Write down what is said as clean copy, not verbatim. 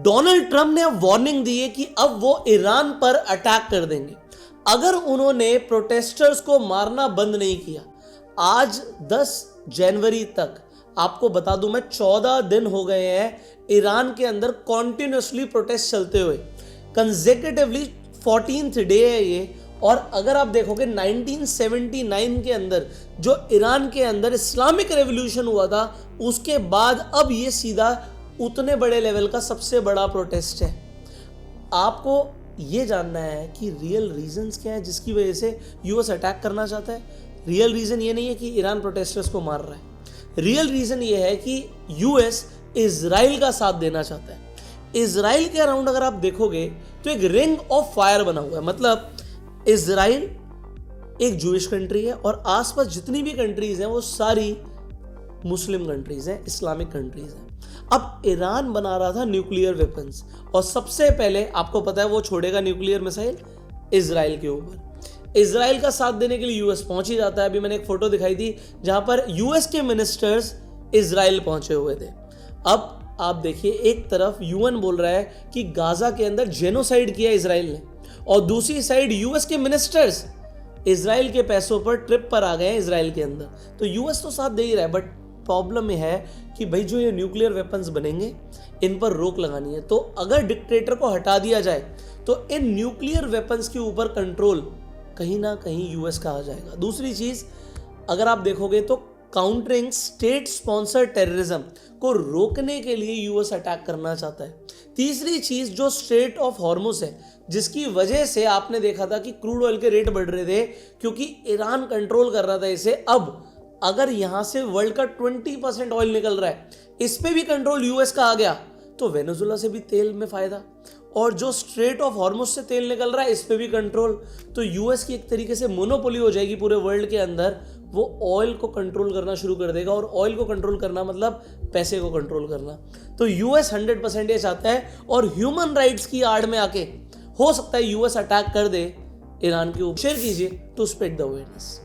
Donald Trump ने warning दी है कि अब वो ईरान पर अटैक कर देंगे अगर उन्होंने प्रोटेस्टर्स को मारना बंद नहीं किया। आज 10 जनवरी तक आपको बता दूं मैं 14 दिन हो गए हैं ईरान के अंदर कॉन्टिन्यूसली प्रोटेस्ट चलते हुए, कंसेक्यूटिवली 14th डे है ये। और अगर आप देखोगे 1979 के अंदर जो ईरान के अंदर इस्लामिक रेवोल्यूशन हुआ था, उसके बाद अब ये सीधा उतने बड़े लेवल का सबसे बड़ा प्रोटेस्ट है। आपको ये जानना है कि रियल रीजंस क्या है जिसकी वजह से यूएस अटैक करना चाहता है। रियल रीजन ये नहीं है कि ईरान प्रोटेस्टर्स को मार रहा है। रियल रीजन ये है कि यूएस इजराइल का साथ देना चाहता है। इजराइल के अराउंड अगर आप देखोगे तो एक रिंग ऑफ फायर बना हुआ है। मतलब इजराइल एक जूइश कंट्री है और आसपास जितनी भी कंट्रीज हैं वो सारी मुस्लिम कंट्रीज हैं, इस्लामिक कंट्रीज हैं। अब ईरान बना रहा था न्यूक्लियर वेपन्स और सबसे पहले आपको पता है वो छोड़ेगा न्यूक्लियर मिसाइल इजराइल के ऊपर। इजराइल का साथ देने के लिए यूएस पहुंच ही जाता है। अभी मैंने एक फोटो दिखाई थी जहां पर यूएस के मिनिस्टर्स इजराइल पहुंचे हुए थे। अब आप देखिए, एक तरफ यूएन बोल रहा है कि गाजा के अंदर जेनोसाइड किया इजराइल ने, और दूसरी साइड यूएस के मिनिस्टर्स इजराइल के पैसों पर ट्रिप पर आ गए हैं इजराइल के अंदर। तो यूएस तो साथ दे ही रहा है, बट प्रॉब्लम यह है कि भाई जो ये न्यूक्लियर वेपन्स बनेंगे इन पर रोक लगानी है। तो अगर डिक्टेटर को हटा दिया जाए तो इन न्यूक्लियर वेपन्स के ऊपर कंट्रोल कहीं ना कहीं यूएस का आ जाएगा। दूसरी चीज अगर आप देखोगे तो काउंटरिंग स्टेट स्पॉन्सर टेररिज्म को रोकने के लिए यूएस अटैक करना चाहता है। तीसरी चीज जो स्ट्रेट ऑफ हॉर्मुज है, जिसकी वजह से आपने देखा था कि क्रूड ऑयल के रेट बढ़ रहे थे क्योंकि ईरान कंट्रोल कर रहा था इसे। अब अगर यहां से वर्ल्ड का 20% ऑयल निकल रहा है, इस पे भी कंट्रोल यूएस का आ गया तो वेनेजुएला से भी तेल में फायदा, और जो स्ट्रेट ऑफ हॉर्मुज से तेल निकल रहा है इस पे भी कंट्रोल। तो यूएस की एक तरीके से मोनोपोली हो जाएगी पूरे वर्ल्ड के अंदर। वो ऑयल को कंट्रोल करना शुरू कर देगा, और ऑयल को कंट्रोल करना मतलब पैसे को कंट्रोल करना। तो यूएस 100% ये चाहता है, और ह्यूमन राइट्स की आड़ में आके हो सकता है यूएस अटैक कर दे ईरान के ऊपर। शेयर कीजिए टू स्प्रेड द अवेयरनेस।